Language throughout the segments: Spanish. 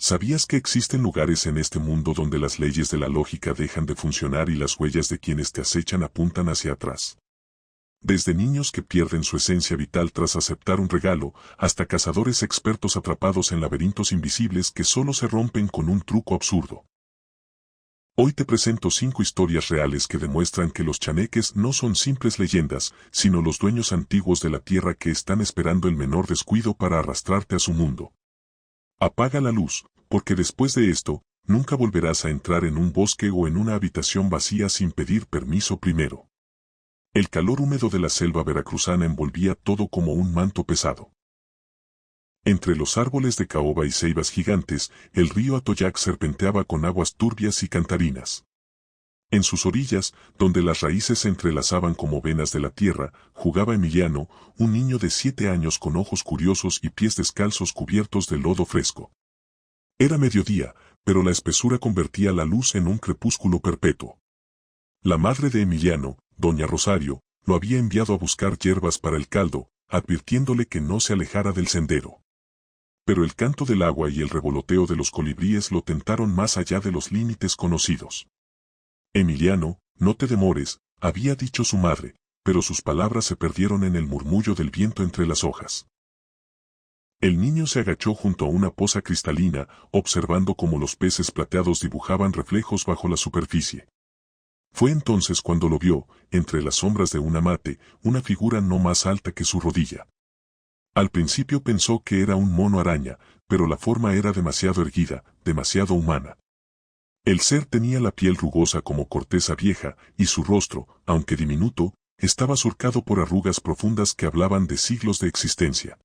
¿Sabías que existen lugares en este mundo donde las leyes de la lógica dejan de funcionar y las huellas de quienes te acechan apuntan hacia atrás? Desde niños que pierden su esencia vital tras aceptar un regalo, hasta cazadores expertos atrapados en laberintos invisibles que solo se rompen con un truco absurdo. Hoy te presento 5 historias reales que demuestran que los chaneques no son simples leyendas, sino los dueños antiguos de la tierra que están esperando el menor descuido para arrastrarte a su mundo. Apaga la luz, porque después de esto, nunca volverás a entrar en un bosque o en una habitación vacía sin pedir permiso primero. El calor húmedo de la selva veracruzana envolvía todo como un manto pesado. Entre los árboles de caoba y ceibas gigantes, el río Atoyac serpenteaba con aguas turbias y cantarinas. En sus orillas, donde las raíces se entrelazaban como venas de la tierra, jugaba Emiliano, un niño de 7 años con ojos curiosos y pies descalzos cubiertos de lodo fresco. Era mediodía, pero la espesura convertía la luz en un crepúsculo perpetuo. La madre de Emiliano, doña Rosario, lo había enviado a buscar hierbas para el caldo, advirtiéndole que no se alejara del sendero. Pero el canto del agua y el revoloteo de los colibríes lo tentaron más allá de los límites conocidos. Emiliano, no te demores, había dicho su madre, pero sus palabras se perdieron en el murmullo del viento entre las hojas. El niño se agachó junto a una poza cristalina, observando cómo los peces plateados dibujaban reflejos bajo la superficie. Fue entonces cuando lo vio, entre las sombras de un amate, una figura no más alta que su rodilla. Al principio pensó que era un mono araña, pero la forma era demasiado erguida, demasiado humana. El ser tenía la piel rugosa como corteza vieja, y su rostro, aunque diminuto, estaba surcado por arrugas profundas que hablaban de siglos de existencia.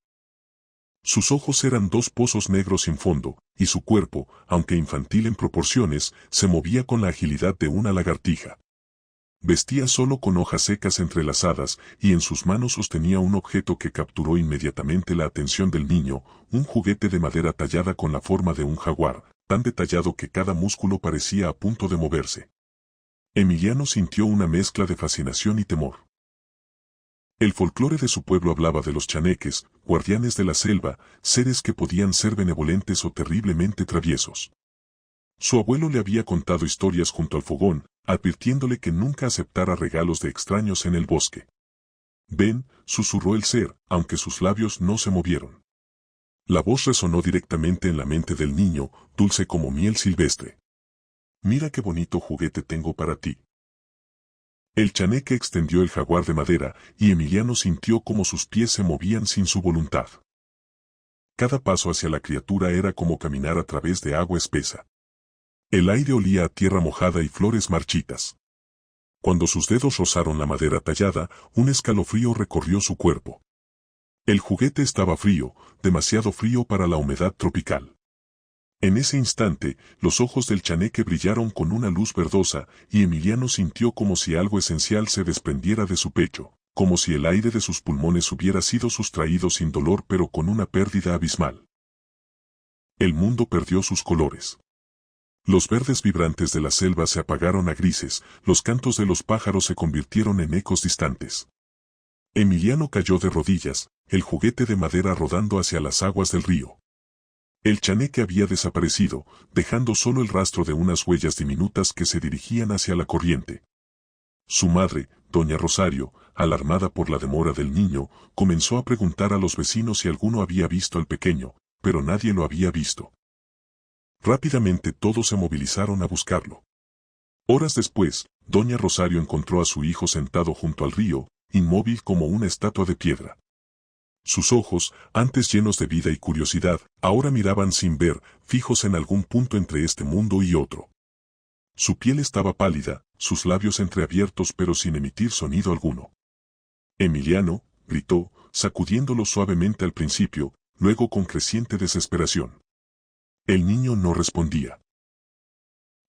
Sus ojos eran 2 pozos negros sin fondo, y su cuerpo, aunque infantil en proporciones, se movía con la agilidad de una lagartija. Vestía solo con hojas secas entrelazadas, y en sus manos sostenía un objeto que capturó inmediatamente la atención del niño, un juguete de madera tallada con la forma de un jaguar, tan detallado que cada músculo parecía a punto de moverse. Emiliano sintió una mezcla de fascinación y temor. El folclore de su pueblo hablaba de los chaneques, guardianes de la selva, seres que podían ser benevolentes o terriblemente traviesos. Su abuelo le había contado historias junto al fogón, advirtiéndole que nunca aceptara regalos de extraños en el bosque. «Ven», susurró el ser, aunque sus labios no se movieron. La voz resonó directamente en la mente del niño, dulce como miel silvestre. «Mira qué bonito juguete tengo para ti». El chaneque extendió el jaguar de madera, y Emiliano sintió como sus pies se movían sin su voluntad. Cada paso hacia la criatura era como caminar a través de agua espesa. El aire olía a tierra mojada y flores marchitas. Cuando sus dedos rozaron la madera tallada, un escalofrío recorrió su cuerpo. El juguete estaba frío, demasiado frío para la humedad tropical. En ese instante, los ojos del chaneque brillaron con una luz verdosa, y Emiliano sintió como si algo esencial se desprendiera de su pecho, como si el aire de sus pulmones hubiera sido sustraído sin dolor pero con una pérdida abismal. El mundo perdió sus colores. Los verdes vibrantes de la selva se apagaron a grises, los cantos de los pájaros se convirtieron en ecos distantes. Emiliano cayó de rodillas, el juguete de madera rodando hacia las aguas del río. El chaneque había desaparecido, dejando solo el rastro de unas huellas diminutas que se dirigían hacia la corriente. Su madre, doña Rosario, alarmada por la demora del niño, comenzó a preguntar a los vecinos si alguno había visto al pequeño, pero nadie lo había visto. Rápidamente todos se movilizaron a buscarlo. Horas después, doña Rosario encontró a su hijo sentado junto al río, inmóvil como una estatua de piedra. Sus ojos, antes llenos de vida y curiosidad, ahora miraban sin ver, fijos en algún punto entre este mundo y otro. Su piel estaba pálida, sus labios entreabiertos pero sin emitir sonido alguno. «Emiliano», gritó, sacudiéndolo suavemente al principio, luego con creciente desesperación. El niño no respondía.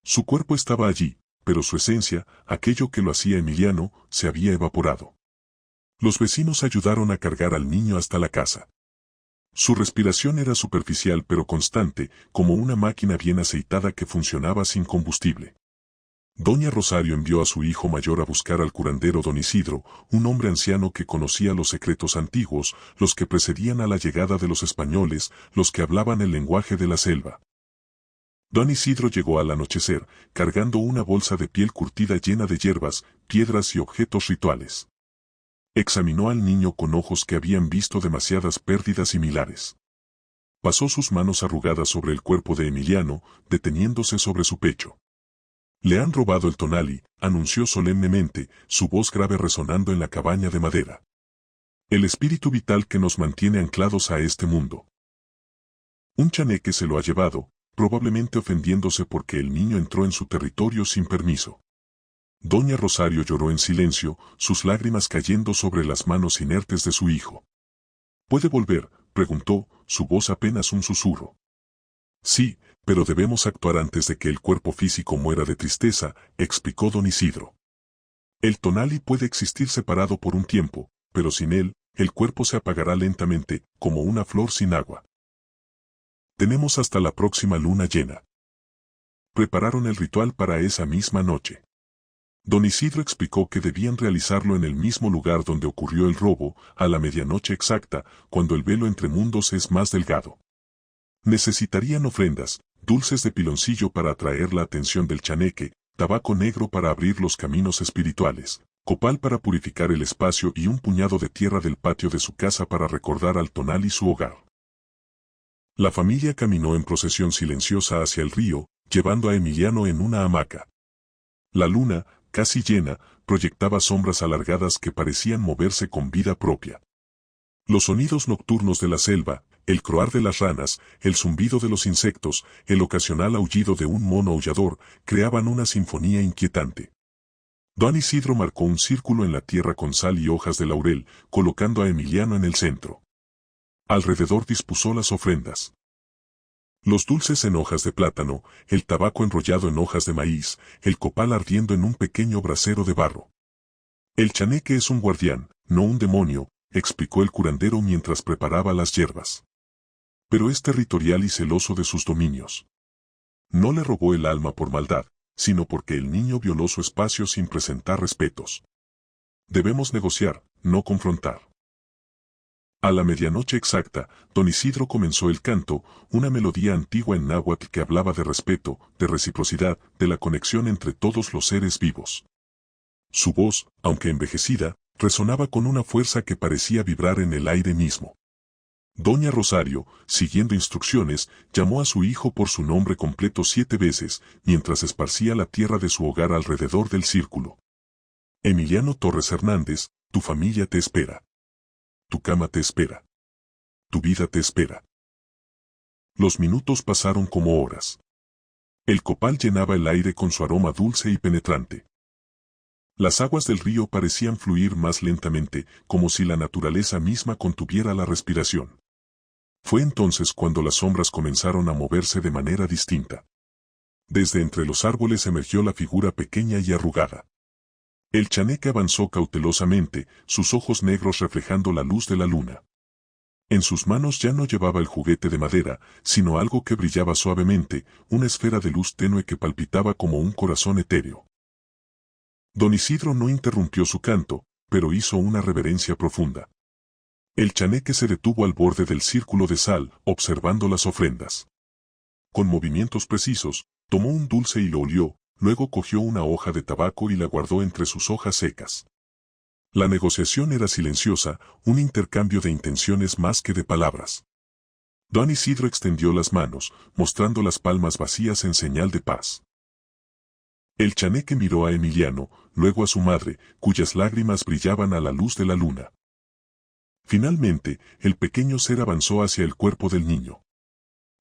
Su cuerpo estaba allí, pero su esencia, aquello que lo hacía Emiliano, se había evaporado. Los vecinos ayudaron a cargar al niño hasta la casa. Su respiración era superficial pero constante, como una máquina bien aceitada que funcionaba sin combustible. Doña Rosario envió a su hijo mayor a buscar al curandero don Isidro, un hombre anciano que conocía los secretos antiguos, los que precedían a la llegada de los españoles, los que hablaban el lenguaje de la selva. Don Isidro llegó al anochecer, cargando una bolsa de piel curtida llena de hierbas, piedras y objetos rituales. Examinó al niño con ojos que habían visto demasiadas pérdidas similares. Pasó sus manos arrugadas sobre el cuerpo de Emiliano, deteniéndose sobre su pecho. Le han robado el tonali, anunció solemnemente, su voz grave resonando en la cabaña de madera. El espíritu vital que nos mantiene anclados a este mundo. Un chaneque se lo ha llevado, probablemente ofendiéndose porque el niño entró en su territorio sin permiso. Doña Rosario lloró en silencio, sus lágrimas cayendo sobre las manos inertes de su hijo. ¿Puede volver?, preguntó, su voz apenas un susurro. Sí, pero debemos actuar antes de que el cuerpo físico muera de tristeza, explicó don Isidro. El tonali puede existir separado por un tiempo, pero sin él, el cuerpo se apagará lentamente, como una flor sin agua. Tenemos hasta la próxima luna llena. Prepararon el ritual para esa misma noche. Don Isidro explicó que debían realizarlo en el mismo lugar donde ocurrió el robo, a la medianoche exacta, cuando el velo entre mundos es más delgado. Necesitarían ofrendas, dulces de piloncillo para atraer la atención del chaneque, tabaco negro para abrir los caminos espirituales, copal para purificar el espacio y un puñado de tierra del patio de su casa para recordar al tonali su hogar. La familia caminó en procesión silenciosa hacia el río, llevando a Emiliano en una hamaca. La luna, casi llena, proyectaba sombras alargadas que parecían moverse con vida propia. Los sonidos nocturnos de la selva, el croar de las ranas, el zumbido de los insectos, el ocasional aullido de un mono aullador, creaban una sinfonía inquietante. Don Isidro marcó un círculo en la tierra con sal y hojas de laurel, colocando a Emiliano en el centro. Alrededor dispuso las ofrendas. Los dulces en hojas de plátano, el tabaco enrollado en hojas de maíz, el copal ardiendo en un pequeño brasero de barro. El chaneque es un guardián, no un demonio, explicó el curandero mientras preparaba las hierbas. Pero es territorial y celoso de sus dominios. No le robó el alma por maldad, sino porque el niño violó su espacio sin presentar respetos. Debemos negociar, no confrontar. A la medianoche exacta, don Isidro comenzó el canto, una melodía antigua en náhuatl que hablaba de respeto, de reciprocidad, de la conexión entre todos los seres vivos. Su voz, aunque envejecida, resonaba con una fuerza que parecía vibrar en el aire mismo. Doña Rosario, siguiendo instrucciones, llamó a su hijo por su nombre completo 7 veces, mientras esparcía la tierra de su hogar alrededor del círculo. Emiliano Torres Hernández, tu familia te espera. Tu cama te espera. Tu vida te espera. Los minutos pasaron como horas. El copal llenaba el aire con su aroma dulce y penetrante. Las aguas del río parecían fluir más lentamente, como si la naturaleza misma contuviera la respiración. Fue entonces cuando las sombras comenzaron a moverse de manera distinta. Desde entre los árboles emergió la figura pequeña y arrugada. El chaneque avanzó cautelosamente, sus ojos negros reflejando la luz de la luna. En sus manos ya no llevaba el juguete de madera, sino algo que brillaba suavemente, una esfera de luz tenue que palpitaba como un corazón etéreo. Don Isidro no interrumpió su canto, pero hizo una reverencia profunda. El chaneque se detuvo al borde del círculo de sal, observando las ofrendas. Con movimientos precisos, tomó un dulce y lo olió, luego cogió una hoja de tabaco y la guardó entre sus hojas secas. La negociación era silenciosa, un intercambio de intenciones más que de palabras. Don Isidro extendió las manos, mostrando las palmas vacías en señal de paz. El chaneque miró a Emiliano, luego a su madre, cuyas lágrimas brillaban a la luz de la luna. Finalmente, el pequeño ser avanzó hacia el cuerpo del niño.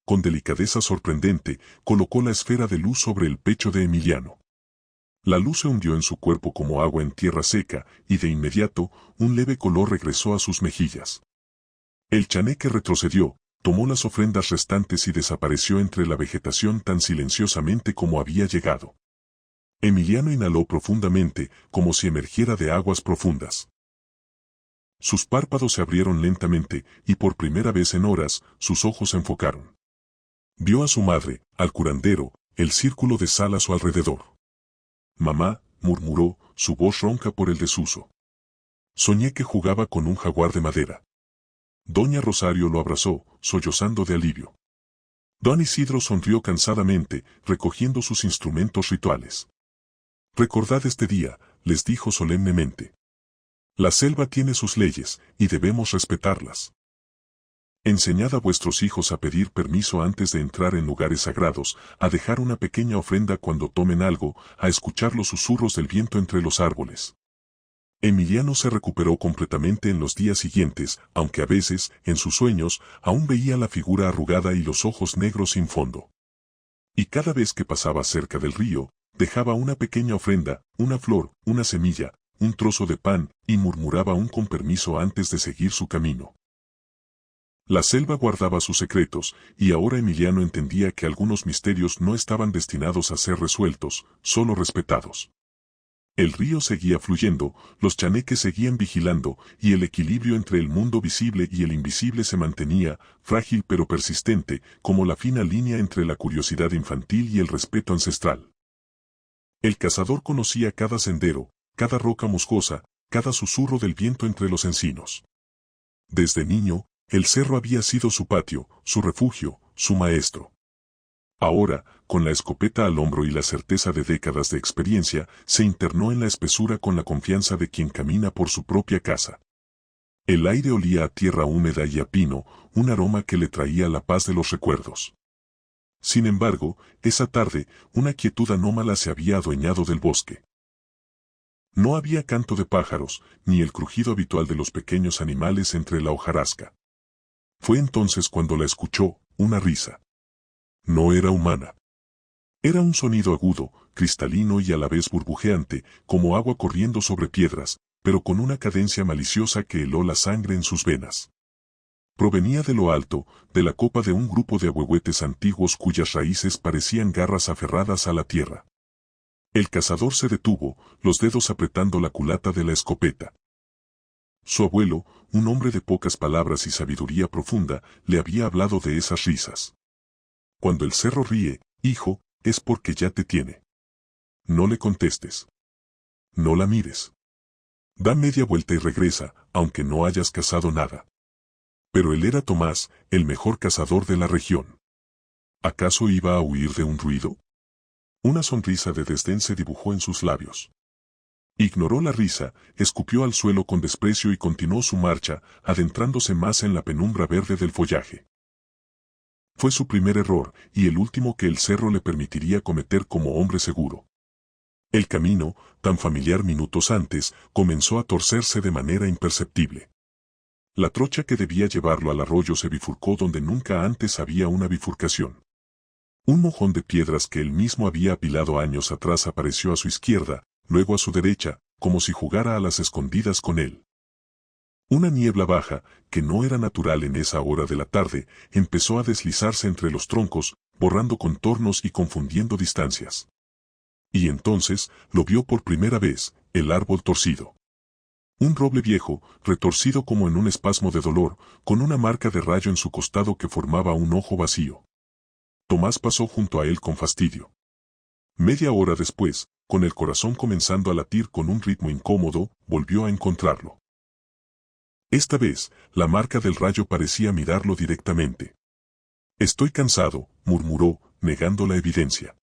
Con delicadeza sorprendente, colocó la esfera de luz sobre el pecho de Emiliano. La luz se hundió en su cuerpo como agua en tierra seca, y de inmediato, un leve color regresó a sus mejillas. El chaneque retrocedió, tomó las ofrendas restantes y desapareció entre la vegetación tan silenciosamente como había llegado. Emiliano inhaló profundamente, como si emergiera de aguas profundas. Sus párpados se abrieron lentamente, y por primera vez en horas, sus ojos se enfocaron. Vio a su madre, al curandero, el círculo de sal a su alrededor. Mamá, murmuró, su voz ronca por el desuso. Soñé que jugaba con un jaguar de madera. Doña Rosario lo abrazó, sollozando de alivio. Don Isidro sonrió cansadamente, recogiendo sus instrumentos rituales. Recordad este día, les dijo solemnemente. La selva tiene sus leyes, y debemos respetarlas. Enseñad a vuestros hijos a pedir permiso antes de entrar en lugares sagrados, a dejar una pequeña ofrenda cuando tomen algo, a escuchar los susurros del viento entre los árboles. Emiliano se recuperó completamente en los días siguientes, aunque a veces, en sus sueños, aún veía la figura arrugada y los ojos negros sin fondo. Y cada vez que pasaba cerca del río, dejaba una pequeña ofrenda, una flor, una semilla, un trozo de pan, y murmuraba un con permiso antes de seguir su camino. La selva guardaba sus secretos, y ahora Emiliano entendía que algunos misterios no estaban destinados a ser resueltos, solo respetados. El río seguía fluyendo, los chaneques seguían vigilando, y el equilibrio entre el mundo visible y el invisible se mantenía, frágil pero persistente, como la fina línea entre la curiosidad infantil y el respeto ancestral. El cazador conocía cada sendero, cada roca musgosa, cada susurro del viento entre los encinos. Desde niño, el cerro había sido su patio, su refugio, su maestro. Ahora, con la escopeta al hombro y la certeza de décadas de experiencia, se internó en la espesura con la confianza de quien camina por su propia casa. El aire olía a tierra húmeda y a pino, un aroma que le traía la paz de los recuerdos. Sin embargo, esa tarde, una quietud anómala se había adueñado del bosque. No había canto de pájaros, ni el crujido habitual de los pequeños animales entre la hojarasca. Fue entonces cuando la escuchó, una risa. No era humana. Era un sonido agudo, cristalino y a la vez burbujeante, como agua corriendo sobre piedras, pero con una cadencia maliciosa que heló la sangre en sus venas. Provenía de lo alto, de la copa de un grupo de ahuehuetes antiguos cuyas raíces parecían garras aferradas a la tierra. El cazador se detuvo, los dedos apretando la culata de la escopeta. Su abuelo, un hombre de pocas palabras y sabiduría profunda, le había hablado de esas risas. Cuando el cerro ríe, hijo, es porque ya te tiene. No le contestes. No la mires. Da media vuelta y regresa, aunque no hayas cazado nada. Pero él era Tomás, el mejor cazador de la región. ¿Acaso iba a huir de un ruido? Una sonrisa de desdén se dibujó en sus labios. Ignoró la risa, escupió al suelo con desprecio y continuó su marcha, adentrándose más en la penumbra verde del follaje. Fue su primer error, y el último que el cerro le permitiría cometer como hombre seguro. El camino, tan familiar minutos antes, comenzó a torcerse de manera imperceptible. La trocha que debía llevarlo al arroyo se bifurcó donde nunca antes había una bifurcación. Un mojón de piedras que él mismo había apilado años atrás apareció a su izquierda, luego a su derecha, como si jugara a las escondidas con él. Una niebla baja, que no era natural en esa hora de la tarde, empezó a deslizarse entre los troncos, borrando contornos y confundiendo distancias. Y entonces, lo vio por primera vez, el árbol torcido. Un roble viejo, retorcido como en un espasmo de dolor, con una marca de rayo en su costado que formaba un ojo vacío. Tomás pasó junto a él con fastidio. Media hora después, con el corazón comenzando a latir con un ritmo incómodo, volvió a encontrarlo. Esta vez, la marca del rayo parecía mirarlo directamente. Estoy cansado, murmuró, negando la evidencia.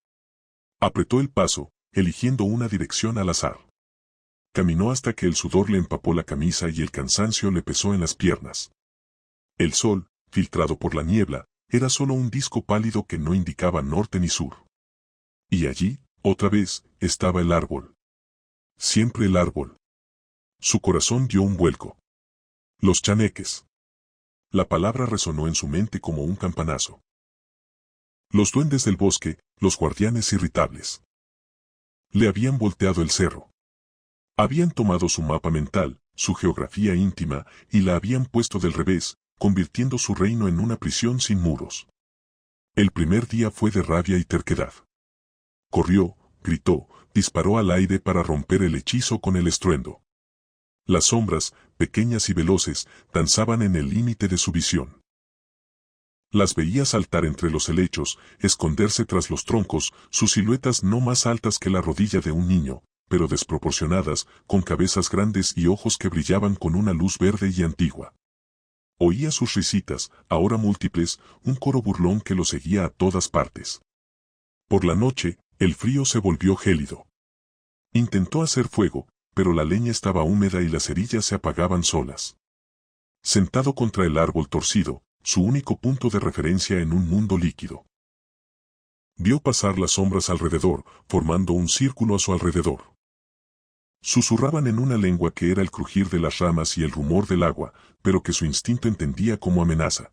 Apretó el paso, eligiendo una dirección al azar. Caminó hasta que el sudor le empapó la camisa y el cansancio le pesó en las piernas. El sol, filtrado por la niebla, era solo un disco pálido que no indicaba norte ni sur. Y allí, otra vez, estaba el árbol. Siempre el árbol. Su corazón dio un vuelco. Los chaneques. La palabra resonó en su mente como un campanazo. Los duendes del bosque, los guardianes irritables. Le habían volteado el cerro. Habían tomado su mapa mental, su geografía íntima, y la habían puesto del revés, convirtiendo su reino en una prisión sin muros. El primer día fue de rabia y terquedad. Corrió, gritó, disparó al aire para romper el hechizo con el estruendo. Las sombras, pequeñas y veloces, danzaban en el límite de su visión. Las veía saltar entre los helechos, esconderse tras los troncos, sus siluetas no más altas que la rodilla de un niño, pero desproporcionadas, con cabezas grandes y ojos que brillaban con una luz verde y antigua. Oía sus risitas, ahora múltiples, un coro burlón que lo seguía a todas partes. Por la noche, el frío se volvió gélido. Intentó hacer fuego, pero la leña estaba húmeda y las cerillas se apagaban solas. Sentado contra el árbol torcido, su único punto de referencia en un mundo líquido, vio pasar las sombras alrededor, formando un círculo a su alrededor. Susurraban en una lengua que era el crujir de las ramas y el rumor del agua, pero que su instinto entendía como amenaza.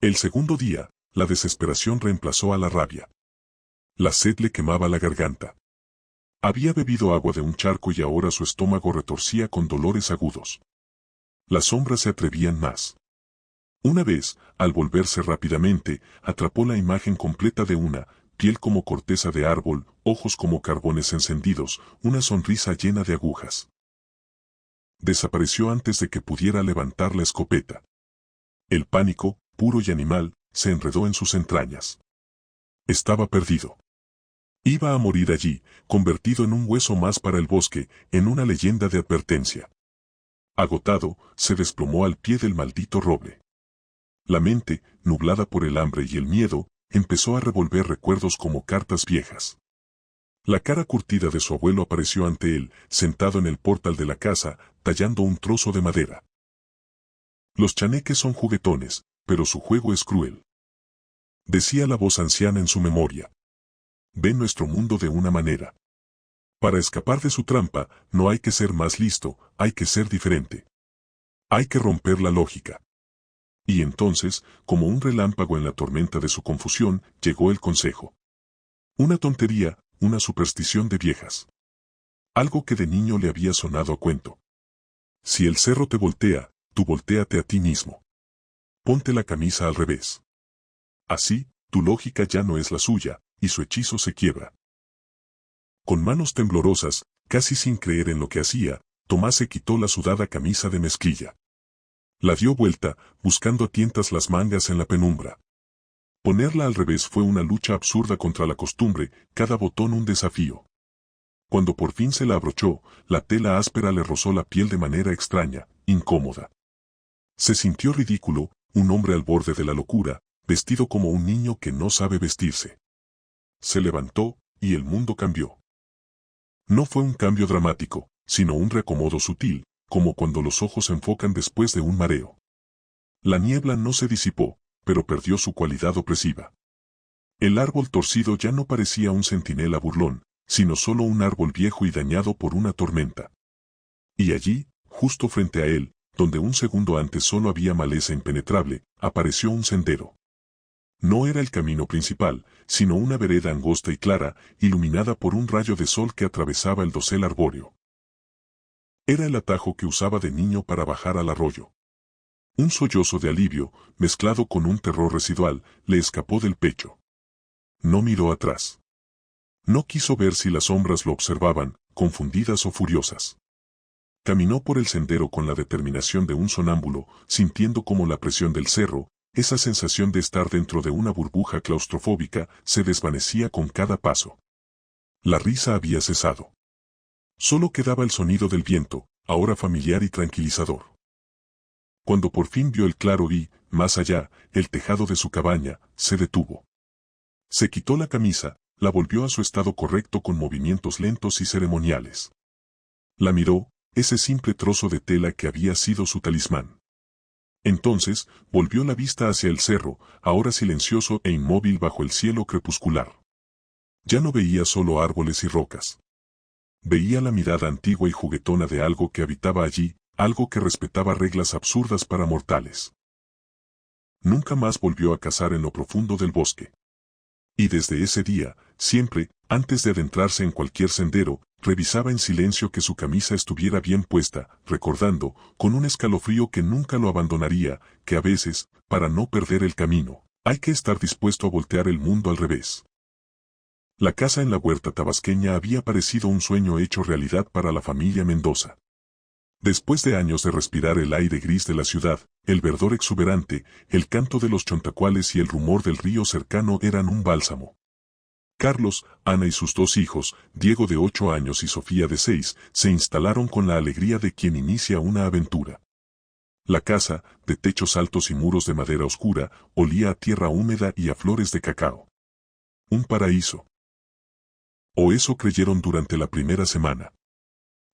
El segundo día, la desesperación reemplazó a la rabia. La sed le quemaba la garganta. Había bebido agua de un charco y ahora su estómago retorcía con dolores agudos. Las sombras se atrevían más. Una vez, al volverse rápidamente, atrapó la imagen completa de una, piel como corteza de árbol, ojos como carbones encendidos, una sonrisa llena de agujas. Desapareció antes de que pudiera levantar la escopeta. El pánico, puro y animal, se enredó en sus entrañas. Estaba perdido. Iba a morir allí, convertido en un hueso más para el bosque, en una leyenda de advertencia. Agotado, se desplomó al pie del maldito roble. La mente, nublada por el hambre y el miedo, empezó a revolver recuerdos como cartas viejas. La cara curtida de su abuelo apareció ante él, sentado en el portal de la casa, tallando un trozo de madera. Los chaneques son juguetones, pero su juego es cruel. Decía la voz anciana en su memoria. Ve nuestro mundo de una manera. Para escapar de su trampa, no hay que ser más listo, hay que ser diferente. Hay que romper la lógica. Y entonces, como un relámpago en la tormenta de su confusión, llegó el consejo. Una tontería, una superstición de viejas. Algo que de niño le había sonado a cuento. Si el cerro te voltea, tú voltéate a ti mismo. Ponte la camisa al revés. Así, tu lógica ya no es la suya, y su hechizo se quiebra. Con manos temblorosas, casi sin creer en lo que hacía, Tomás se quitó la sudada camisa de mezclilla. La dio vuelta, buscando a tientas las mangas en la penumbra. Ponerla al revés fue una lucha absurda contra la costumbre, cada botón un desafío. Cuando por fin se la abrochó, la tela áspera le rozó la piel de manera extraña, incómoda. Se sintió ridículo, un hombre al borde de la locura, vestido como un niño que no sabe vestirse. Se levantó, y el mundo cambió. No fue un cambio dramático, sino un reacomodo sutil, como cuando los ojos se enfocan después de un mareo. La niebla no se disipó, pero perdió su cualidad opresiva. El árbol torcido ya no parecía un centinela burlón, sino solo un árbol viejo y dañado por una tormenta. Y allí, justo frente a él, donde un segundo antes solo había maleza impenetrable, apareció un sendero. No era el camino principal, sino una vereda angosta y clara, iluminada por un rayo de sol que atravesaba el dosel arbóreo. Era el atajo que usaba de niño para bajar al arroyo. Un sollozo de alivio, mezclado con un terror residual, le escapó del pecho. No miró atrás. No quiso ver si las sombras lo observaban, confundidas o furiosas. Caminó por el sendero con la determinación de un sonámbulo, sintiendo como la presión del cerro, esa sensación de estar dentro de una burbuja claustrofóbica, se desvanecía con cada paso. La risa había cesado. Solo quedaba el sonido del viento, ahora familiar y tranquilizador. Cuando por fin vio el claro y, más allá, el tejado de su cabaña, se detuvo. Se quitó la camisa, la volvió a su estado correcto con movimientos lentos y ceremoniales. La miró, ese simple trozo de tela que había sido su talismán. Entonces, volvió la vista hacia el cerro, ahora silencioso e inmóvil bajo el cielo crepuscular. Ya no veía solo árboles y rocas. Veía la mirada antigua y juguetona de algo que habitaba allí, algo que respetaba reglas absurdas para mortales. Nunca más volvió a cazar en lo profundo del bosque. Y desde ese día, siempre, antes de adentrarse en cualquier sendero, revisaba en silencio que su camisa estuviera bien puesta, recordando, con un escalofrío que nunca lo abandonaría, que a veces, para no perder el camino, hay que estar dispuesto a voltear el mundo al revés. La casa en la huerta tabasqueña había parecido un sueño hecho realidad para la familia Mendoza. Después de años de respirar el aire gris de la ciudad, el verdor exuberante, el canto de los chontacuales y el rumor del río cercano eran un bálsamo. Carlos, Ana y sus dos hijos, Diego de 8 años y Sofía de 6, se instalaron con la alegría de quien inicia una aventura. La casa, de techos altos y muros de madera oscura, olía a tierra húmeda y a flores de cacao. Un paraíso. O eso creyeron durante la primera semana.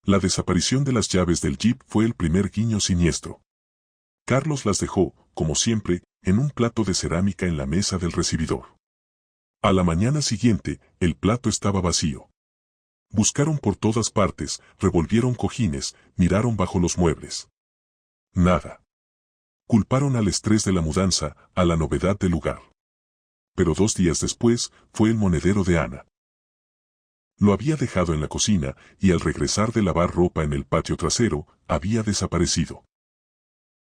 La desaparición de las llaves del jeep fue el primer guiño siniestro. Carlos las dejó, como siempre, en un plato de cerámica en la mesa del recibidor. A la mañana siguiente, el plato estaba vacío. Buscaron por todas partes, revolvieron cojines, miraron bajo los muebles. Nada. Culparon al estrés de la mudanza, a la novedad del lugar. Pero 2 días después, fue el monedero de Ana. Lo había dejado en la cocina, y al regresar de lavar ropa en el patio trasero, había desaparecido.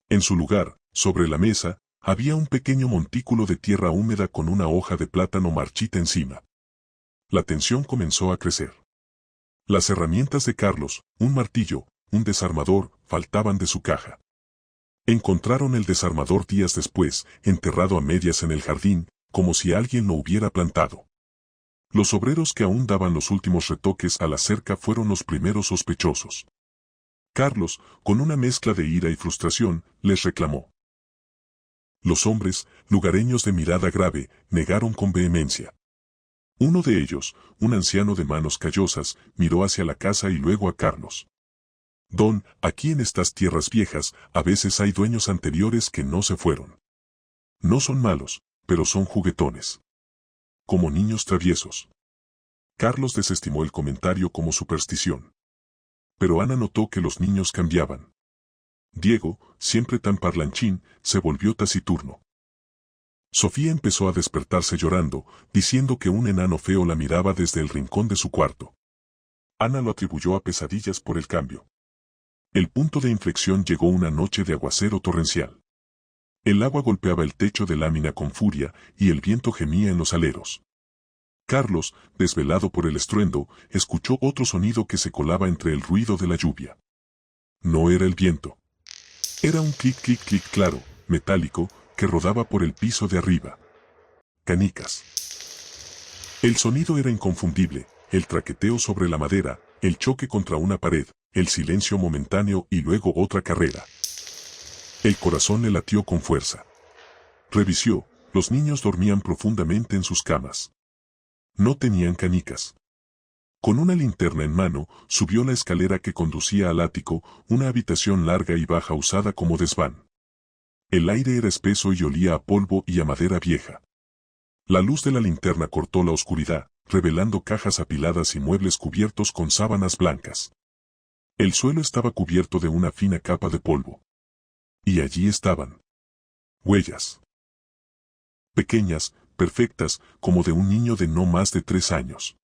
En su lugar, sobre la mesa, había un pequeño montículo de tierra húmeda con una hoja de plátano marchita encima. La tensión comenzó a crecer. Las herramientas de Carlos, un martillo, un desarmador, faltaban de su caja. Encontraron el desarmador días después, enterrado a medias en el jardín, como si alguien lo hubiera plantado. Los obreros que aún daban los últimos retoques a la cerca fueron los primeros sospechosos. Carlos, con una mezcla de ira y frustración, les reclamó. Los hombres, lugareños de mirada grave, negaron con vehemencia. Uno de ellos, un anciano de manos callosas, miró hacia la casa y luego a Carlos. Don, aquí en estas tierras viejas, a veces hay dueños anteriores que no se fueron. No son malos, pero son juguetones. Como niños traviesos. Carlos desestimó el comentario como superstición. Pero Ana notó que los niños cambiaban. Diego, siempre tan parlanchín, se volvió taciturno. Sofía empezó a despertarse llorando, diciendo que un enano feo la miraba desde el rincón de su cuarto. Ana lo atribuyó a pesadillas por el cambio. El punto de inflexión llegó una noche de aguacero torrencial. El agua golpeaba el techo de lámina con furia y el viento gemía en los aleros. Carlos, desvelado por el estruendo, escuchó otro sonido que se colaba entre el ruido de la lluvia. No era el viento. Era un clic clic clic claro, metálico, que rodaba por el piso de arriba. Canicas. El sonido era inconfundible, el traqueteo sobre la madera, el choque contra una pared, el silencio momentáneo y luego otra carrera. El corazón le latió con fuerza. Revisió, los niños dormían profundamente en sus camas. No tenían canicas. Con una linterna en mano, subió la escalera que conducía al ático, una habitación larga y baja usada como desván. El aire era espeso y olía a polvo y a madera vieja. La luz de la linterna cortó la oscuridad, revelando cajas apiladas y muebles cubiertos con sábanas blancas. El suelo estaba cubierto de una fina capa de polvo. Y allí estaban. Huellas. Pequeñas, perfectas, como de un niño de no más de 3 años.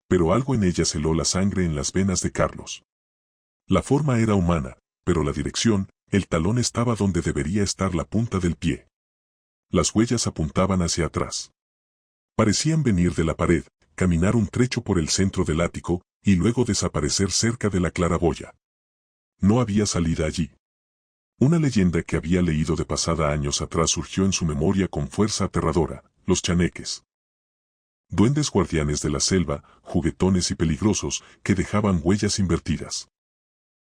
Pero algo en ellas heló la sangre en las venas de Carlos. La forma era humana, pero la dirección, el talón estaba donde debería estar la punta del pie. Las huellas apuntaban hacia atrás. Parecían venir de la pared, caminar un trecho por el centro del ático, y luego desaparecer cerca de la claraboya. No había salida allí. Una leyenda que había leído de pasada años atrás surgió en su memoria con fuerza aterradora: los chaneques. Duendes guardianes de la selva, juguetones y peligrosos, que dejaban huellas invertidas.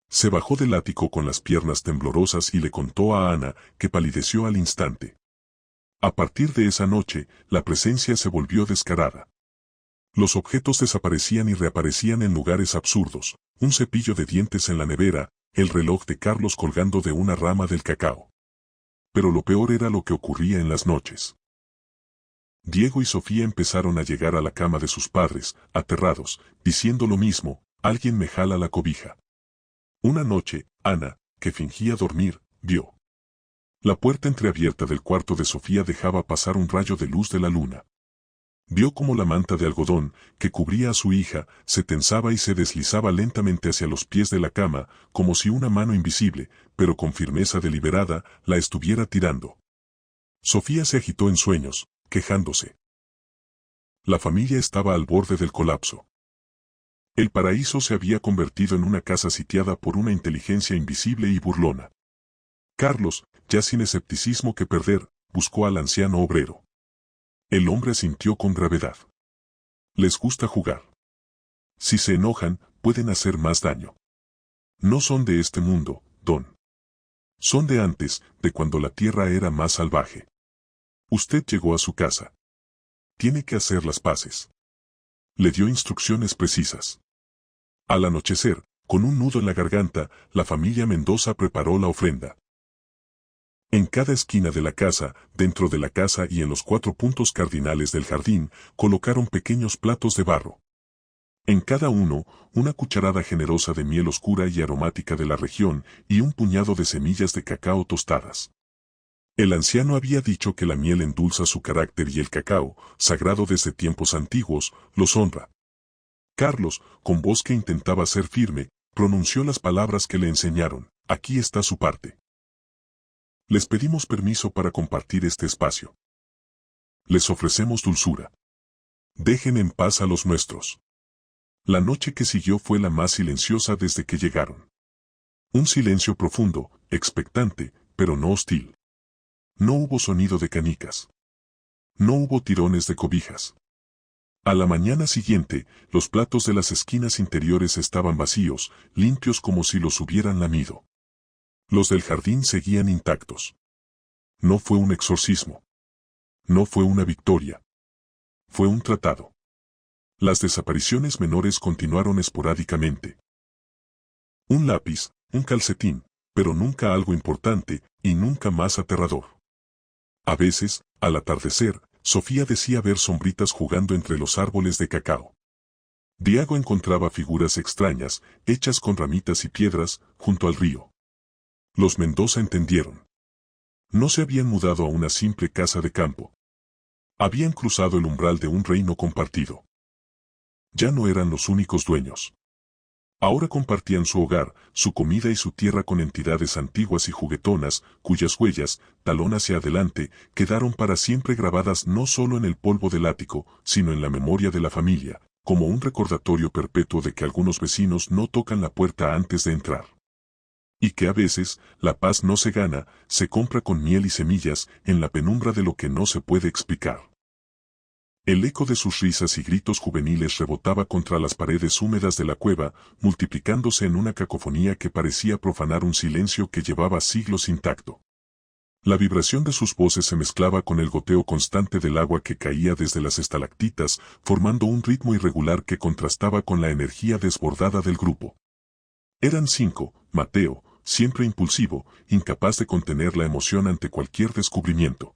Se bajó del ático con las piernas temblorosas y le contó a Ana, que palideció al instante. A partir de esa noche, la presencia se volvió descarada. Los objetos desaparecían y reaparecían en lugares absurdos: un cepillo de dientes en la nevera, el reloj de Carlos colgando de una rama del cacao. Pero lo peor era lo que ocurría en las noches. Diego y Sofía empezaron a llegar a la cama de sus padres, aterrados, diciendo lo mismo: alguien me jala la cobija. Una noche, Ana, que fingía dormir, vio. La puerta entreabierta del cuarto de Sofía dejaba pasar un rayo de luz de la luna. Vio cómo la manta de algodón, que cubría a su hija, se tensaba y se deslizaba lentamente hacia los pies de la cama, como si una mano invisible, pero con firmeza deliberada, la estuviera tirando. Sofía se agitó en sueños, quejándose. La familia estaba al borde del colapso. El paraíso se había convertido en una casa sitiada por una inteligencia invisible y burlona. Carlos, ya sin escepticismo que perder, buscó al anciano obrero. El hombre asintió con gravedad. Les gusta jugar. Si se enojan, pueden hacer más daño. No son de este mundo, don. Son de antes, de cuando la tierra era más salvaje. Usted llegó a su casa. Tiene que hacer las paces. Le dio instrucciones precisas. Al anochecer, con un nudo en la garganta, la familia Mendoza preparó la ofrenda. En cada esquina de la casa, dentro de la casa y en los 4 puntos cardinales del jardín, colocaron pequeños platos de barro. En cada uno, una cucharada generosa de miel oscura y aromática de la región y un puñado de semillas de cacao tostadas. El anciano había dicho que la miel endulza su carácter y el cacao, sagrado desde tiempos antiguos, los honra. Carlos, con voz que intentaba ser firme, pronunció las palabras que le enseñaron: aquí está su parte. Les pedimos permiso para compartir este espacio. Les ofrecemos dulzura. Dejen en paz a los nuestros. La noche que siguió fue la más silenciosa desde que llegaron. Un silencio profundo, expectante, pero no hostil. No hubo sonido de canicas. No hubo tirones de cobijas. A la mañana siguiente, los platos de las esquinas interiores estaban vacíos, limpios como si los hubieran lamido. Los del jardín seguían intactos. No fue un exorcismo. No fue una victoria. Fue un tratado. Las desapariciones menores continuaron esporádicamente. Un lápiz, un calcetín, pero nunca algo importante, y nunca más aterrador. A veces, al atardecer, Sofía decía ver sombritas jugando entre los árboles de cacao. Diego encontraba figuras extrañas, hechas con ramitas y piedras, junto al río. Los Mendoza entendieron. No se habían mudado a una simple casa de campo. Habían cruzado el umbral de un reino compartido. Ya no eran los únicos dueños. Ahora compartían su hogar, su comida y su tierra con entidades antiguas y juguetonas, cuyas huellas, talón hacia adelante, quedaron para siempre grabadas no solo en el polvo del ático, sino en la memoria de la familia, como un recordatorio perpetuo de que algunos vecinos no tocan la puerta antes de entrar. Y que a veces, la paz no se gana, se compra con miel y semillas, en la penumbra de lo que no se puede explicar. El eco de sus risas y gritos juveniles rebotaba contra las paredes húmedas de la cueva, multiplicándose en una cacofonía que parecía profanar un silencio que llevaba siglos intacto. La vibración de sus voces se mezclaba con el goteo constante del agua que caía desde las estalactitas, formando un ritmo irregular que contrastaba con la energía desbordada del grupo. Eran 5, Mateo, siempre impulsivo, incapaz de contener la emoción ante cualquier descubrimiento.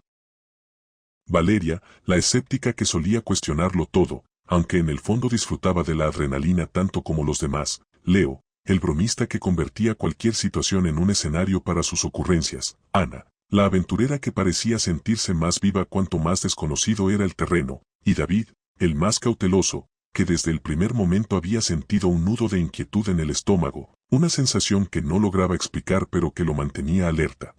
Valeria, la escéptica que solía cuestionarlo todo, aunque en el fondo disfrutaba de la adrenalina tanto como los demás. Leo, el bromista que convertía cualquier situación en un escenario para sus ocurrencias. Ana, la aventurera que parecía sentirse más viva cuanto más desconocido era el terreno. Y David, el más cauteloso, que desde el primer momento había sentido un nudo de inquietud en el estómago, una sensación que no lograba explicar pero que lo mantenía alerta.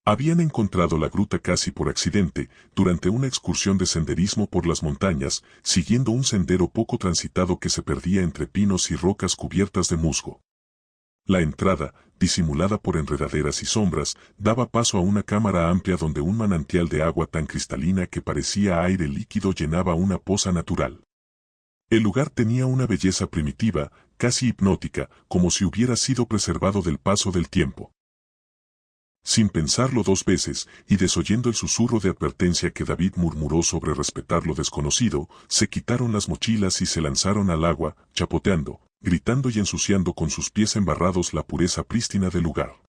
Habían encontrado la gruta casi por accidente, durante una excursión de senderismo por las montañas, siguiendo un sendero poco transitado que se perdía entre pinos y rocas cubiertas de musgo. La entrada, disimulada por enredaderas y sombras, daba paso a una cámara amplia donde un manantial de agua tan cristalina que parecía aire líquido llenaba una poza natural. El lugar tenía una belleza primitiva, casi hipnótica, como si hubiera sido preservado del paso del tiempo. Sin pensarlo 2 veces, y desoyendo el susurro de advertencia que David murmuró sobre respetar lo desconocido, se quitaron las mochilas y se lanzaron al agua, chapoteando, gritando y ensuciando con sus pies embarrados la pureza prístina del lugar.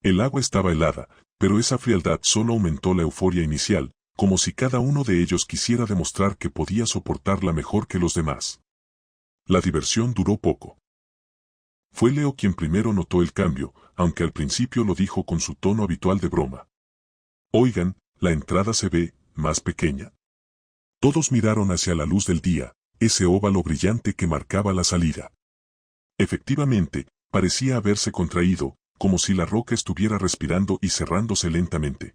El agua estaba helada, pero esa frialdad solo aumentó la euforia inicial, como si cada uno de ellos quisiera demostrar que podía soportarla mejor que los demás. La diversión duró poco. Fue Leo quien primero notó el cambio, aunque al principio lo dijo con su tono habitual de broma. Oigan, la entrada se ve más pequeña. Todos miraron hacia la luz del día, ese óvalo brillante que marcaba la salida. Efectivamente, parecía haberse contraído, como si la roca estuviera respirando y cerrándose lentamente.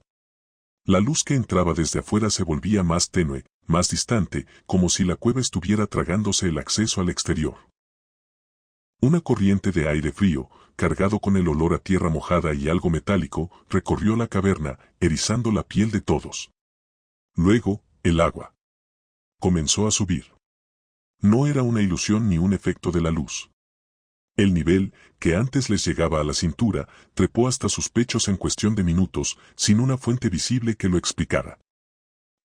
La luz que entraba desde afuera se volvía más tenue, más distante, como si la cueva estuviera tragándose el acceso al exterior. Una corriente de aire frío, cargado con el olor a tierra mojada y algo metálico, recorrió la caverna, erizando la piel de todos. Luego, el agua comenzó a subir. No era una ilusión ni un efecto de la luz. El nivel, que antes les llegaba a la cintura, trepó hasta sus pechos en cuestión de minutos, sin una fuente visible que lo explicara.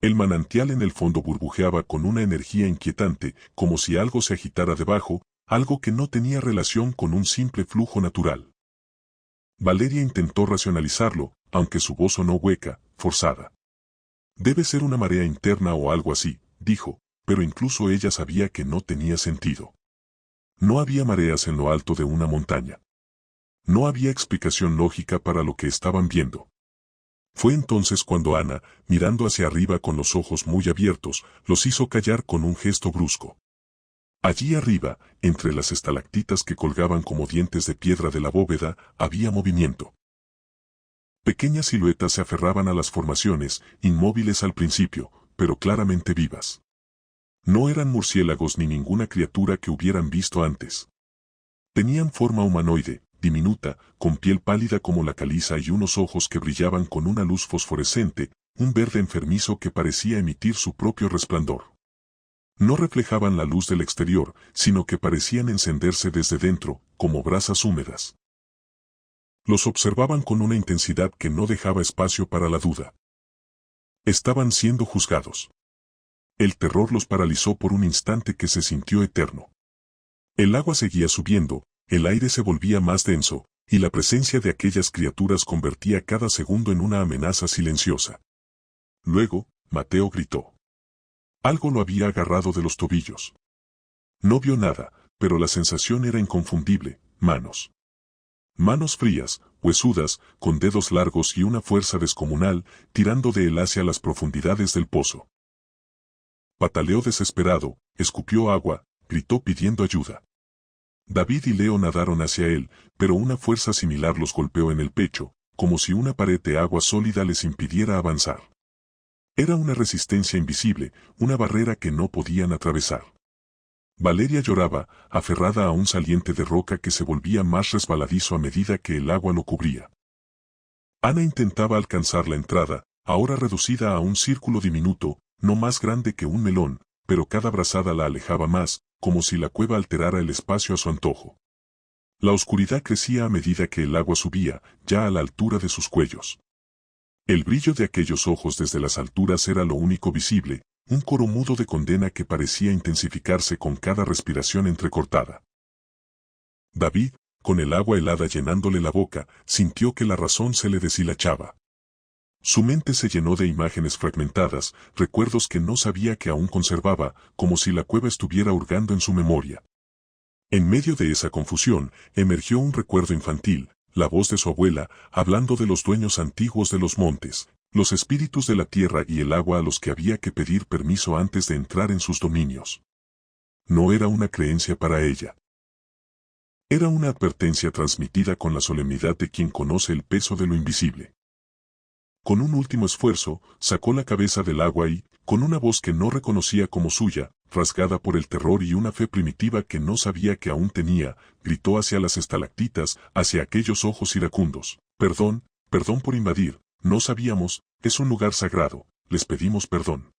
El manantial en el fondo burbujeaba con una energía inquietante, como si algo se agitara debajo, algo que no tenía relación con un simple flujo natural. Valeria intentó racionalizarlo, aunque su voz sonó hueca, forzada. Debe ser una marea interna o algo así, dijo, pero incluso ella sabía que no tenía sentido. No había mareas en lo alto de una montaña. No había explicación lógica para lo que estaban viendo. Fue entonces cuando Ana, mirando hacia arriba con los ojos muy abiertos, los hizo callar con un gesto brusco. Allí arriba, entre las estalactitas que colgaban como dientes de piedra de la bóveda, había movimiento. Pequeñas siluetas se aferraban a las formaciones, inmóviles al principio, pero claramente vivas. No eran murciélagos ni ninguna criatura que hubieran visto antes. Tenían forma humanoide, diminuta, con piel pálida como la caliza y unos ojos que brillaban con una luz fosforescente, un verde enfermizo que parecía emitir su propio resplandor. No reflejaban la luz del exterior, sino que parecían encenderse desde dentro, como brasas húmedas. Los observaban con una intensidad que no dejaba espacio para la duda. Estaban siendo juzgados. El terror los paralizó por un instante que se sintió eterno. El agua seguía subiendo, el aire se volvía más denso, y la presencia de aquellas criaturas convertía cada segundo en una amenaza silenciosa. Luego, Mateo gritó. Algo lo había agarrado de los tobillos. No vio nada, pero la sensación era inconfundible, manos. Manos frías, huesudas, con dedos largos y una fuerza descomunal, tirando de él hacia las profundidades del pozo. Pataleó desesperado, escupió agua, gritó pidiendo ayuda. David y Leo nadaron hacia él, pero una fuerza similar los golpeó en el pecho, como si una pared de agua sólida les impidiera avanzar. Era una resistencia invisible, una barrera que no podían atravesar. Valeria lloraba, aferrada a un saliente de roca que se volvía más resbaladizo a medida que el agua lo cubría. Ana intentaba alcanzar la entrada, ahora reducida a un círculo diminuto, no más grande que un melón, pero cada brazada la alejaba más, como si la cueva alterara el espacio a su antojo. La oscuridad crecía a medida que el agua subía, ya a la altura de sus cuellos. El brillo de aquellos ojos desde las alturas era lo único visible, un coro mudo de condena que parecía intensificarse con cada respiración entrecortada. David, con el agua helada llenándole la boca, sintió que la razón se le deshilachaba. Su mente se llenó de imágenes fragmentadas, recuerdos que no sabía que aún conservaba, como si la cueva estuviera hurgando en su memoria. En medio de esa confusión, emergió un recuerdo infantil, la voz de su abuela, hablando de los dueños antiguos de los montes, los espíritus de la tierra y el agua a los que había que pedir permiso antes de entrar en sus dominios. No era una creencia para ella. Era una advertencia transmitida con la solemnidad de quien conoce el peso de lo invisible. Con un último esfuerzo, sacó la cabeza del agua y, con una voz que no reconocía como suya, rasgada por el terror y una fe primitiva que no sabía que aún tenía, gritó hacia las estalactitas, hacia aquellos ojos iracundos. Perdón, perdón por invadir, no sabíamos, es un lugar sagrado, les pedimos perdón.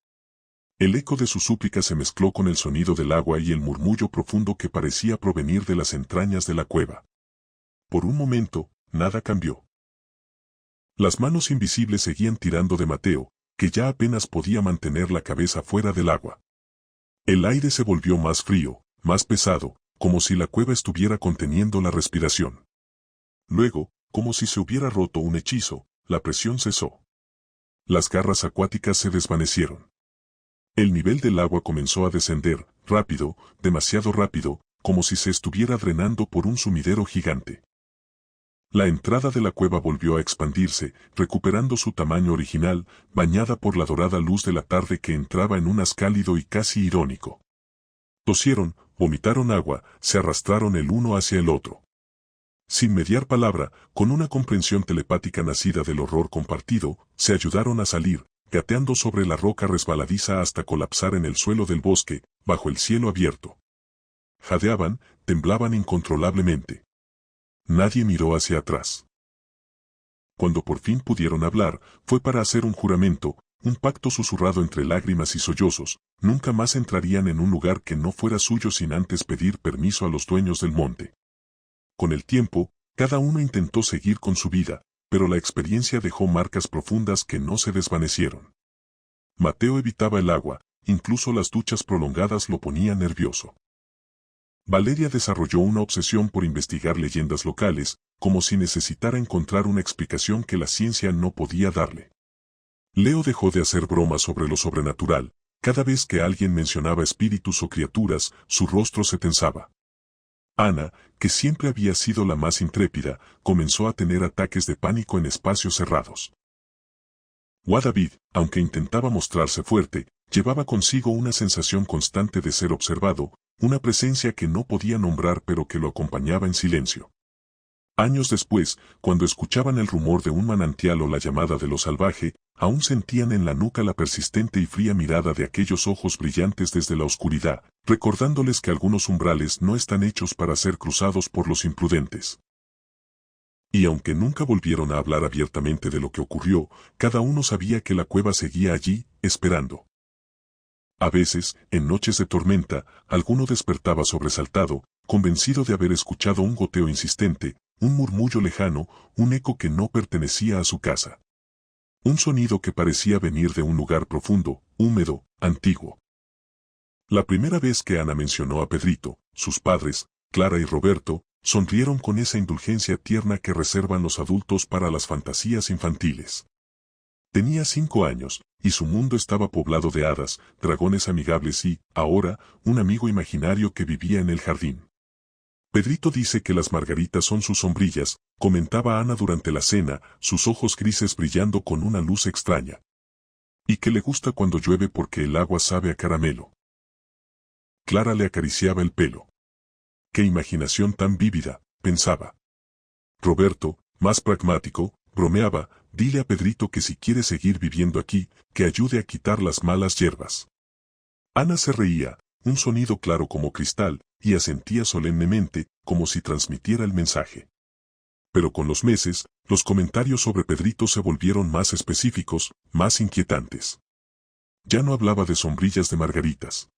El eco de su súplica se mezcló con el sonido del agua y el murmullo profundo que parecía provenir de las entrañas de la cueva. Por un momento, nada cambió. Las manos invisibles seguían tirando de Mateo, que ya apenas podía mantener la cabeza fuera del agua. El aire se volvió más frío, más pesado, como si la cueva estuviera conteniendo la respiración. Luego, como si se hubiera roto un hechizo, la presión cesó. Las garras acuáticas se desvanecieron. El nivel del agua comenzó a descender, rápido, demasiado rápido, como si se estuviera drenando por un sumidero gigante. La entrada de la cueva volvió a expandirse, recuperando su tamaño original, bañada por la dorada luz de la tarde que entraba en un haz cálido y casi irónico. Tosieron, vomitaron agua, se arrastraron el uno hacia el otro. Sin mediar palabra, con una comprensión telepática nacida del horror compartido, se ayudaron a salir, gateando sobre la roca resbaladiza hasta colapsar en el suelo del bosque, bajo el cielo abierto. Jadeaban, temblaban incontrolablemente. Nadie miró hacia atrás. Cuando por fin pudieron hablar, fue para hacer un juramento, un pacto susurrado entre lágrimas y sollozos. Nunca más entrarían en un lugar que no fuera suyo sin antes pedir permiso a los dueños del monte. Con el tiempo, cada uno intentó seguir con su vida, pero la experiencia dejó marcas profundas que no se desvanecieron. Mateo evitaba el agua, incluso las duchas prolongadas lo ponían nervioso. Valeria desarrolló una obsesión por investigar leyendas locales, como si necesitara encontrar una explicación que la ciencia no podía darle. Leo dejó de hacer bromas sobre lo sobrenatural. Cada vez que alguien mencionaba espíritus o criaturas, su rostro se tensaba. Ana, que siempre había sido la más intrépida, comenzó a tener ataques de pánico en espacios cerrados. David, aunque intentaba mostrarse fuerte, llevaba consigo una sensación constante de ser observado, una presencia que no podía nombrar pero que lo acompañaba en silencio. Años después, cuando escuchaban el rumor de un manantial o la llamada de lo salvaje, aún sentían en la nuca la persistente y fría mirada de aquellos ojos brillantes desde la oscuridad, recordándoles que algunos umbrales no están hechos para ser cruzados por los imprudentes. Y aunque nunca volvieron a hablar abiertamente de lo que ocurrió, cada uno sabía que la cueva seguía allí, esperando. A veces, en noches de tormenta, alguno despertaba sobresaltado, convencido de haber escuchado un goteo insistente, un murmullo lejano, un eco que no pertenecía a su casa. Un sonido que parecía venir de un lugar profundo, húmedo, antiguo. La primera vez que Ana mencionó a Pedrito, sus padres, Clara y Roberto, sonrieron con esa indulgencia tierna que reservan los adultos para las fantasías infantiles. Tenía 5 años, y su mundo estaba poblado de hadas, dragones amigables y, ahora, un amigo imaginario que vivía en el jardín. Pedrito dice que las margaritas son sus sombrillas, comentaba Ana durante la cena, sus ojos grises brillando con una luz extraña. Y que le gusta cuando llueve porque el agua sabe a caramelo. Clara le acariciaba el pelo. ¡Qué imaginación tan vívida!, pensaba. Roberto, más pragmático, bromeaba, dile a Pedrito que si quiere seguir viviendo aquí, que ayude a quitar las malas hierbas. Ana se reía, un sonido claro como cristal, y asentía solemnemente, como si transmitiera el mensaje. Pero con los meses, los comentarios sobre Pedrito se volvieron más específicos, más inquietantes. Ya no hablaba de sombrillas de margaritas.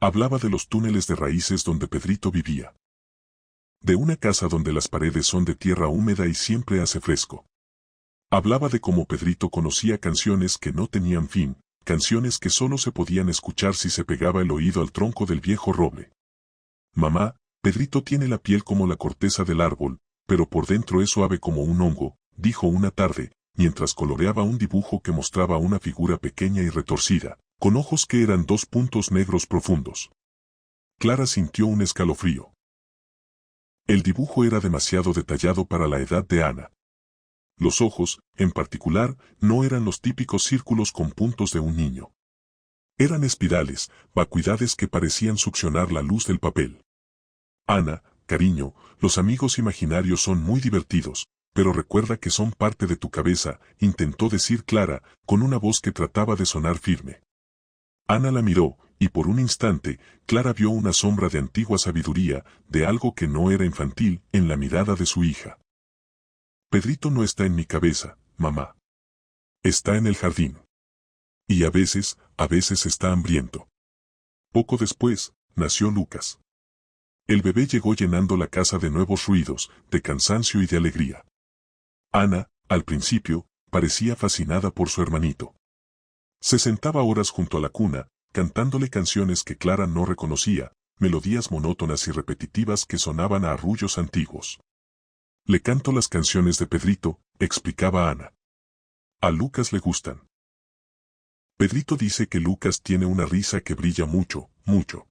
Hablaba de los túneles de raíces donde Pedrito vivía. De una casa donde las paredes son de tierra húmeda y siempre hace fresco. Hablaba de cómo Pedrito conocía canciones que no tenían fin, canciones que solo se podían escuchar si se pegaba el oído al tronco del viejo roble. Mamá, Pedrito tiene la piel como la corteza del árbol, pero por dentro es suave como un hongo, dijo una tarde, mientras coloreaba un dibujo que mostraba una figura pequeña y retorcida, con ojos que eran 2 puntos negros profundos. Clara sintió un escalofrío. El dibujo era demasiado detallado para la edad de Ana. Los ojos, en particular, no eran los típicos círculos con puntos de un niño. Eran espirales, vacuidades que parecían succionar la luz del papel. Ana, cariño, los amigos imaginarios son muy divertidos, pero recuerda que son parte de tu cabeza, intentó decir Clara, con una voz que trataba de sonar firme. Ana la miró, y por un instante, Clara vio una sombra de antigua sabiduría, de algo que no era infantil, en la mirada de su hija. Pedrito no está en mi cabeza, mamá. Está en el jardín. Y a veces está hambriento. Poco después, nació Lucas. El bebé llegó llenando la casa de nuevos ruidos, de cansancio y de alegría. Ana, al principio, parecía fascinada por su hermanito. Se sentaba horas junto a la cuna, cantándole canciones que Clara no reconocía, melodías monótonas y repetitivas que sonaban a arrullos antiguos. Le canto las canciones de Pedrito, explicaba Ana. A Lucas le gustan. Pedrito dice que Lucas tiene una risa que brilla mucho, mucho.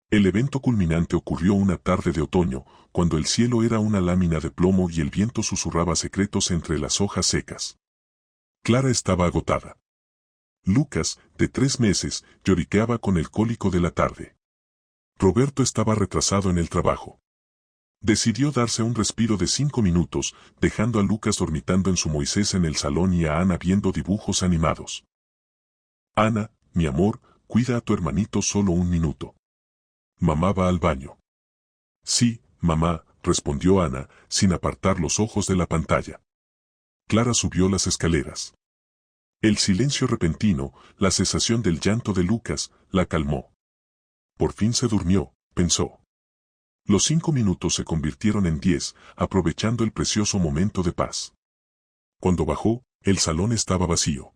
El evento culminante ocurrió una tarde de otoño, cuando el cielo era una lámina de plomo y el viento susurraba secretos entre las hojas secas. Clara estaba agotada. Lucas, de 3 meses, lloriqueaba con el cólico de la tarde. Roberto estaba retrasado en el trabajo. Decidió darse un respiro de 5 minutos, dejando a Lucas dormitando en su Moisés en el salón y a Ana viendo dibujos animados. Ana, mi amor, cuida a tu hermanito solo 1 minuto. Mamá va al baño. Sí, mamá, respondió Ana, sin apartar los ojos de la pantalla. Clara subió las escaleras. El silencio repentino, la cesación del llanto de Lucas, la calmó. Por fin se durmió, pensó. Los 5 minutos se convirtieron en 10, aprovechando el precioso momento de paz. Cuando bajó, el salón estaba vacío.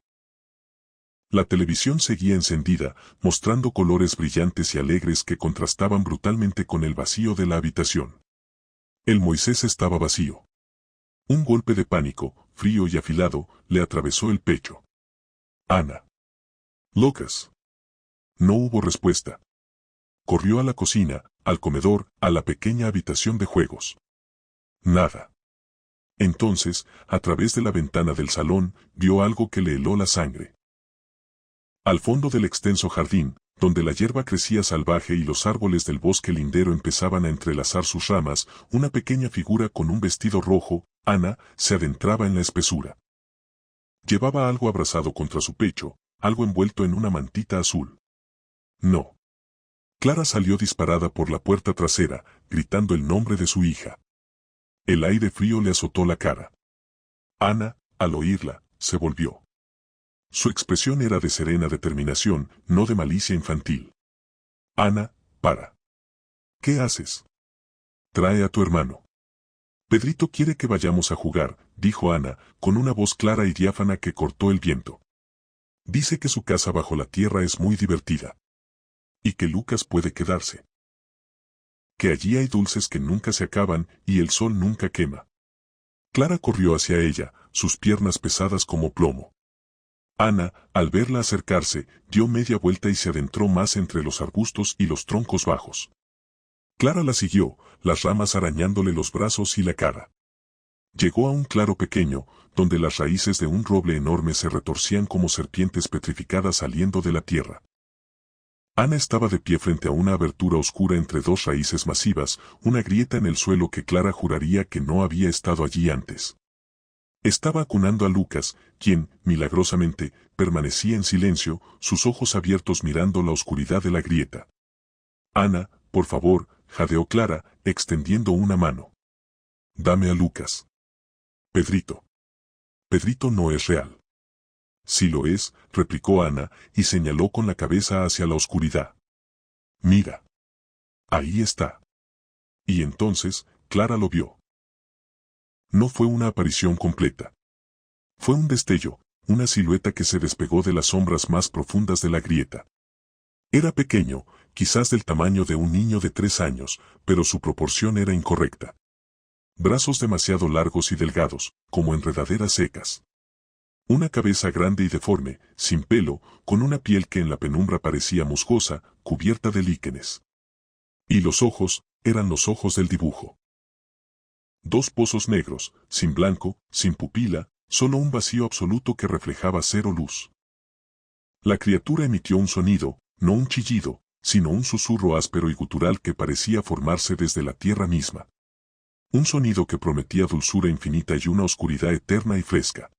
La televisión seguía encendida, mostrando colores brillantes y alegres que contrastaban brutalmente con el vacío de la habitación. El Moisés estaba vacío. Un golpe de pánico, frío y afilado, le atravesó el pecho. Ana. Lucas. No hubo respuesta. Corrió a la cocina, al comedor, a la pequeña habitación de juegos. Nada. Entonces, a través de la ventana del salón, vio algo que le heló la sangre. Al fondo del extenso jardín, donde la hierba crecía salvaje y los árboles del bosque lindero empezaban a entrelazar sus ramas, una pequeña figura con un vestido rojo, Ana, se adentraba en la espesura. Llevaba algo abrazado contra su pecho, algo envuelto en una mantita azul. No. Clara salió disparada por la puerta trasera, gritando el nombre de su hija. El aire frío le azotó la cara. Ana, al oírla, se volvió. Su expresión era de serena determinación, no de malicia infantil. Ana, para. ¿Qué haces? Trae a tu hermano. Pedrito quiere que vayamos a jugar, dijo Ana, con una voz clara y diáfana que cortó el viento. Dice que su casa bajo la tierra es muy divertida. Y que Lucas puede quedarse. Que allí hay dulces que nunca se acaban y el sol nunca quema. Clara corrió hacia ella, sus piernas pesadas como plomo. Ana, al verla acercarse, dio media vuelta y se adentró más entre los arbustos y los troncos bajos. Clara la siguió, las ramas arañándole los brazos y la cara. Llegó a un claro pequeño, donde las raíces de un roble enorme se retorcían como serpientes petrificadas saliendo de la tierra. Ana estaba de pie frente a una abertura oscura entre dos raíces masivas, una grieta en el suelo que Clara juraría que no había estado allí antes. Estaba acunando a Lucas, quien, milagrosamente, permanecía en silencio, sus ojos abiertos mirando la oscuridad de la grieta. Ana, por favor, jadeó Clara, extendiendo una mano. Dame a Lucas. Pedrito. Pedrito no es real. Sí lo es, replicó Ana, y señaló con la cabeza hacia la oscuridad. Mira. Ahí está. Y entonces, Clara lo vio. No fue una aparición completa. Fue un destello, una silueta que se despegó de las sombras más profundas de la grieta. Era pequeño, quizás del tamaño de un niño de 3 años, pero su proporción era incorrecta. Brazos demasiado largos y delgados, como enredaderas secas. Una cabeza grande y deforme, sin pelo, con una piel que en la penumbra parecía musgosa, cubierta de líquenes. Y los ojos, eran los ojos del dibujo. 2 pozos negros, sin blanco, sin pupila, solo un vacío absoluto que reflejaba cero luz. La criatura emitió un sonido, no un chillido, sino un susurro áspero y gutural que parecía formarse desde la tierra misma. Un sonido que prometía dulzura infinita y una oscuridad eterna y fresca.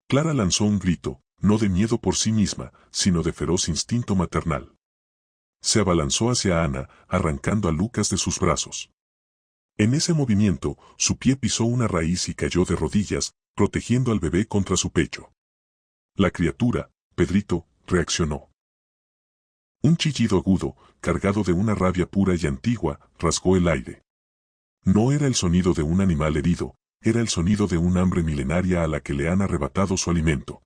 Clara lanzó un grito, no de miedo por sí misma, sino de feroz instinto maternal. Se abalanzó hacia Ana, arrancando a Lucas de sus brazos. En ese movimiento, su pie pisó una raíz y cayó de rodillas, protegiendo al bebé contra su pecho. La criatura, Pedrito, reaccionó. Un chillido agudo, cargado de una rabia pura y antigua, rasgó el aire. No era el sonido de un animal herido, era el sonido de un hambre milenaria a la que le han arrebatado su alimento.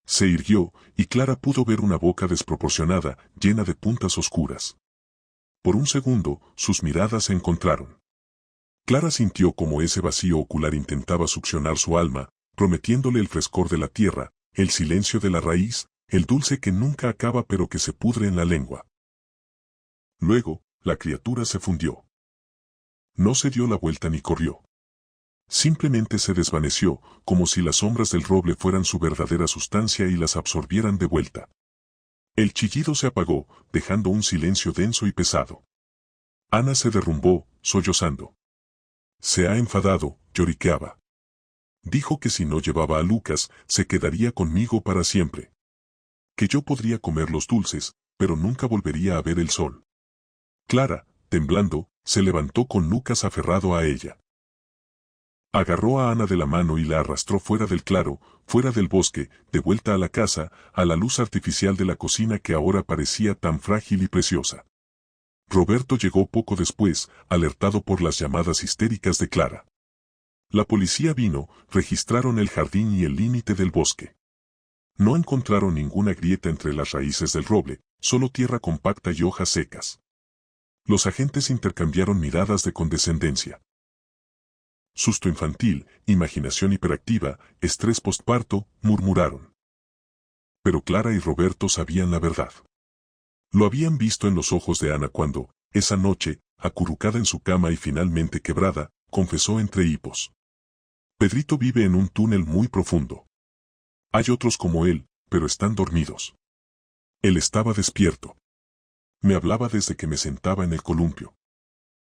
Se irguió, y Clara pudo ver una boca desproporcionada, llena de puntas oscuras. Por un segundo, sus miradas se encontraron. Clara sintió como ese vacío ocular intentaba succionar su alma, prometiéndole el frescor de la tierra, el silencio de la raíz, el dulce que nunca acaba pero que se pudre en la lengua. Luego, la criatura se fundió. No se dio la vuelta ni corrió. Simplemente se desvaneció, como si las sombras del roble fueran su verdadera sustancia y las absorbieran de vuelta. El chillido se apagó, dejando un silencio denso y pesado. Ana se derrumbó, sollozando. Se ha enfadado, lloriqueaba. Dijo que si no llevaba a Lucas, se quedaría conmigo para siempre. Que yo podría comer los dulces, pero nunca volvería a ver el sol. Clara, temblando, se levantó con Lucas aferrado a ella. Agarró a Ana de la mano y la arrastró fuera del claro, fuera del bosque, de vuelta a la casa, a la luz artificial de la cocina que ahora parecía tan frágil y preciosa. Roberto llegó poco después, alertado por las llamadas histéricas de Clara. La policía vino, registraron el jardín y el límite del bosque. No encontraron ninguna grieta entre las raíces del roble, solo tierra compacta y hojas secas. Los agentes intercambiaron miradas de condescendencia. Susto infantil, imaginación hiperactiva, estrés postparto, murmuraron. Pero Clara y Roberto sabían la verdad. Lo habían visto en los ojos de Ana cuando, esa noche, acurrucada en su cama y finalmente quebrada, confesó entre hipos. Pedrito vive en un túnel muy profundo. Hay otros como él, pero están dormidos. Él estaba despierto. Me hablaba desde que me sentaba en el columpio.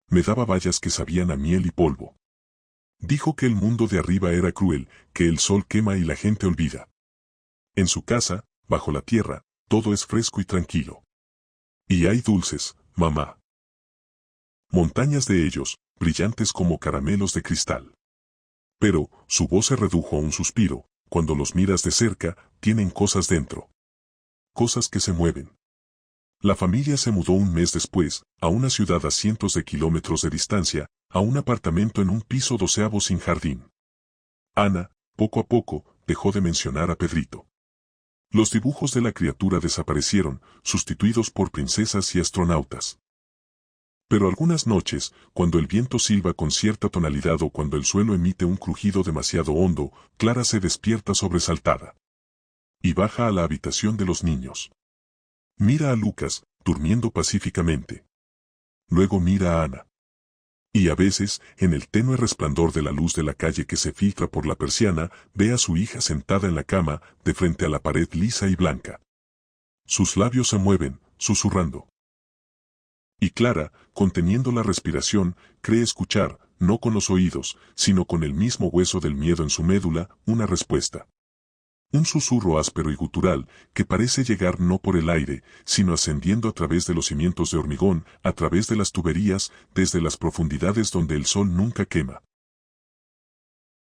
Me daba bayas que sabían a miel y polvo. Dijo que el mundo de arriba era cruel, que el sol quema y la gente olvida. En su casa, bajo la tierra, todo es fresco y tranquilo. Y hay dulces, mamá. Montañas de ellos, brillantes como caramelos de cristal. Pero, su voz se redujo a un suspiro, cuando los miras de cerca, tienen cosas dentro. Cosas que se mueven. La familia se mudó un mes después, a una ciudad a cientos de kilómetros de distancia, a un apartamento en un piso 12º sin jardín. Ana, poco a poco, dejó de mencionar a Pedrito. Los dibujos de la criatura desaparecieron, sustituidos por princesas y astronautas. Pero algunas noches, cuando el viento silba con cierta tonalidad o cuando el suelo emite un crujido demasiado hondo, Clara se despierta sobresaltada. Y baja a la habitación de los niños. Mira a Lucas, durmiendo pacíficamente. Luego mira a Ana. Y a veces, en el tenue resplandor de la luz de la calle que se filtra por la persiana, ve a su hija sentada en la cama, de frente a la pared lisa y blanca. Sus labios se mueven, susurrando. Y Clara, conteniendo la respiración, cree escuchar, no con los oídos, sino con el mismo hueso del miedo en su médula, una respuesta. Un susurro áspero y gutural, que parece llegar no por el aire, sino ascendiendo a través de los cimientos de hormigón, a través de las tuberías, desde las profundidades donde el sol nunca quema.